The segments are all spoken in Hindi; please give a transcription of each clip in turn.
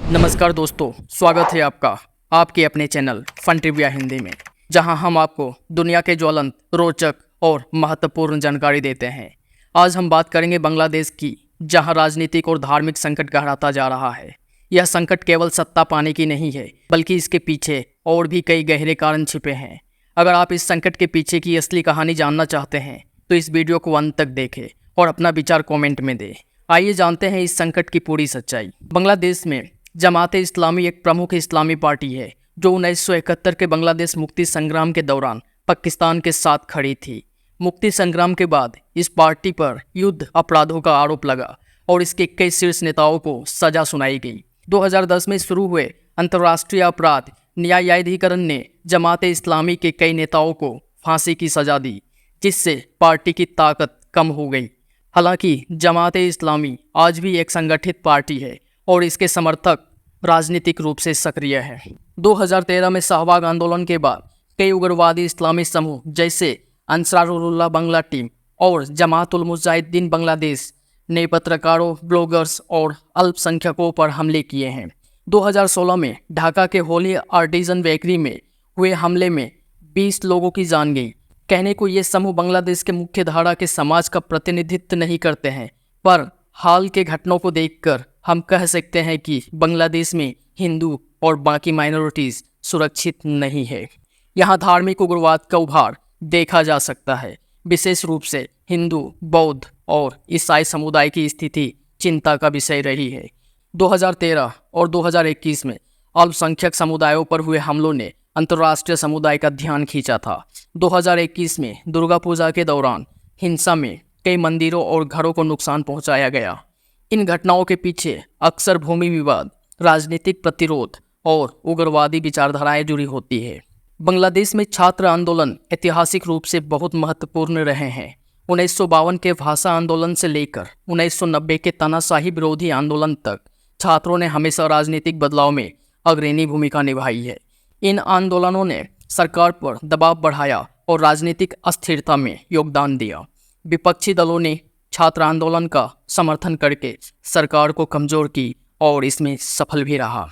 नमस्कार दोस्तों, स्वागत है आपका आपके अपने चैनल फन ट्रिविया हिंदी में, जहां हम आपको दुनिया के ज्वलंत, रोचक और महत्वपूर्ण जानकारी देते हैं। आज हम बात करेंगे बांग्लादेश की, जहां राजनीतिक और धार्मिक संकट गहराता जा रहा है। यह संकट केवल सत्ता पाने की नहीं है, बल्कि इसके पीछे और भी कई गहरे कारण छिपे हैं। अगर आप इस संकट के पीछे की असली कहानी जानना चाहते हैं तो इस वीडियो को अंत तक देखें और अपना विचार कमेंट में दें। आइए जानते हैं इस संकट की पूरी सच्चाई। बांग्लादेश में जमात इस्लामी एक प्रमुख इस्लामी पार्टी है जो 1971 के बांग्लादेश मुक्ति संग्राम के दौरान पाकिस्तान के साथ खड़ी थी। मुक्ति संग्राम के बाद इस पार्टी पर युद्ध अपराधों का आरोप लगा और इसके कई शीर्ष नेताओं को सजा सुनाई गई। 2010 में शुरू हुए अंतर्राष्ट्रीय अपराध न्यायाधिकरण ने जमात इस्लामी के कई नेताओं को फांसी की सजा दी, जिससे पार्टी की ताकत कम हो गई। हालांकि जमात इस्लामी आज भी एक संगठित पार्टी है और इसके समर्थक राजनीतिक रूप से सक्रिय हैं। 2013 में शाहबाग आंदोलन के बाद कई उग्रवादी इस्लामी समूह जैसे अंसारुल्लाह बांग्ला टीम और जमात उल मुजाहिदीन बांग्लादेश ने पत्रकारों, ब्लॉगर्स और अल्पसंख्यकों पर हमले किए हैं। 2016 में ढाका के होली आर्टिजन बेकरी में हुए हमले में 20 लोगों की जान गई। कहने को ये समूह बांग्लादेश के मुख्य धारा के समाज का प्रतिनिधित्व नहीं करते हैं, पर हाल के घटनाओं को देखकर हम कह सकते हैं कि बांग्लादेश में हिंदू और बाकी माइनॉरिटीज़ सुरक्षित नहीं है। यहाँ धार्मिक उग्रवाद का उभार देखा जा सकता है। विशेष रूप से हिंदू, बौद्ध और ईसाई समुदाय की स्थिति चिंता का विषय रही है। 2013 और 2021 में अल्पसंख्यक समुदायों पर हुए हमलों ने अंतर्राष्ट्रीय समुदाय का ध्यान खींचा था। 2021 में दुर्गा पूजा के दौरान हिंसा में कई मंदिरों और घरों को नुकसान पहुंचाया गया। इन घटनाओं के पीछे अक्सर भूमि विवाद, राजनीतिक प्रतिरोध और उग्रवादी विचारधाराएं जुड़ी होती है। बांग्लादेश में छात्र आंदोलन ऐतिहासिक रूप से बहुत महत्वपूर्ण रहे हैं। 1952 के भाषा आंदोलन से लेकर 1990 के तानाशाही विरोधी आंदोलन तक छात्रों ने हमेशा राजनीतिक बदलाव में अग्रणी भूमिका निभाई है। इन आंदोलनों ने सरकार पर दबाव बढ़ाया और राजनीतिक अस्थिरता में योगदान दिया। विपक्षी दलों ने छात्र आंदोलन का समर्थन करके सरकार को कमजोर की और इसमें सफल भी रहा।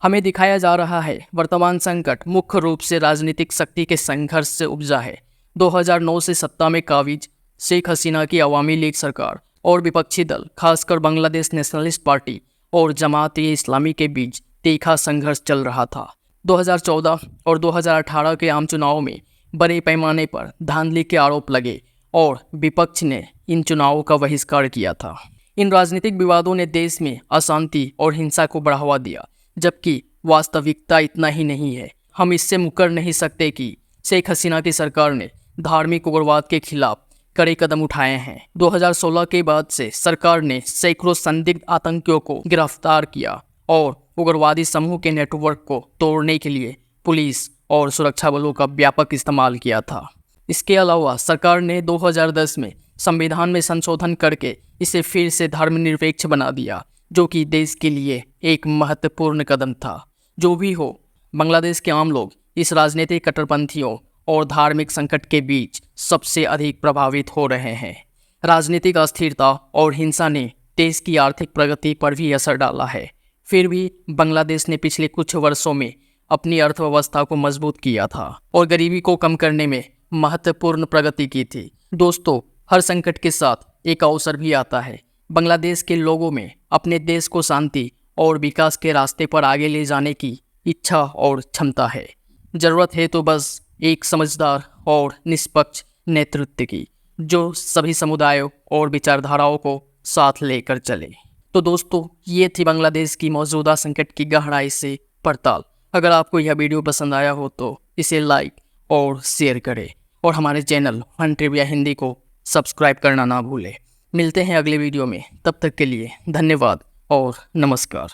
हमें दिखाया जा रहा है वर्तमान संकट मुख्य रूप से राजनीतिक शक्ति के संघर्ष से उपजा है। 2009 से सत्ता में काबिज शेख हसीना की अवामी लीग सरकार और विपक्षी दल, खासकर बांग्लादेश नेशनलिस्ट पार्टी और जमात इस्लामी के बीच तीखा संघर्ष चल रहा था। 2014 और 2018 के आम चुनावों में बड़े पैमाने पर धांधली के आरोप लगे और विपक्ष ने इन चुनावों का बहिष्कार किया था। इन राजनीतिक विवादों ने देश में अशांति और हिंसा को बढ़ावा दिया, जबकि वास्तविकता इतना ही नहीं है। हम इससे मुकर नहीं सकते कि शेख हसीना की सरकार ने धार्मिक उग्रवाद के खिलाफ कड़े कदम उठाए हैं। 2016 के बाद से सरकार ने सैकड़ों संदिग्ध आतंकियों को गिरफ्तार किया और उग्रवादी समूह के नेटवर्क को तोड़ने के लिए पुलिस और सुरक्षा बलों का व्यापक इस्तेमाल किया था। इसके अलावा सरकार ने 2010 में संविधान में संशोधन करके इसे फिर से धर्मनिरपेक्ष बना दिया, जो कि देश के लिए एक महत्वपूर्ण कदम था। जो भी हो, बांग्लादेश के आम लोग इस राजनीतिक कट्टरपंथियों और धार्मिक संकट के बीच सबसे अधिक प्रभावित हो रहे हैं। राजनीतिक अस्थिरता और हिंसा ने देश की आर्थिक प्रगति पर भी असर डाला है। फिर भी बांग्लादेश ने पिछले कुछ वर्षों में अपनी अर्थव्यवस्था को मजबूत किया था और गरीबी को कम करने में महत्वपूर्ण प्रगति की थी। दोस्तों, हर संकट के साथ एक अवसर भी आता है। बांग्लादेश के लोगों में अपने देश को शांति और विकास के रास्ते पर आगे ले जाने की इच्छा और क्षमता है। जरूरत है तो बस एक समझदार और निष्पक्ष नेतृत्व की, जो सभी समुदायों और विचारधाराओं को साथ लेकर चले। तो दोस्तों, ये थी बांग्लादेश की मौजूदा संकट की गहराई से पड़ताल। अगर आपको यह वीडियो पसंद आया हो तो इसे लाइक और शेयर करें और हमारे चैनल फन ट्रिविया हिंदी को सब्सक्राइब करना ना भूलें। मिलते हैं अगले वीडियो में, तब तक के लिए धन्यवाद और नमस्कार।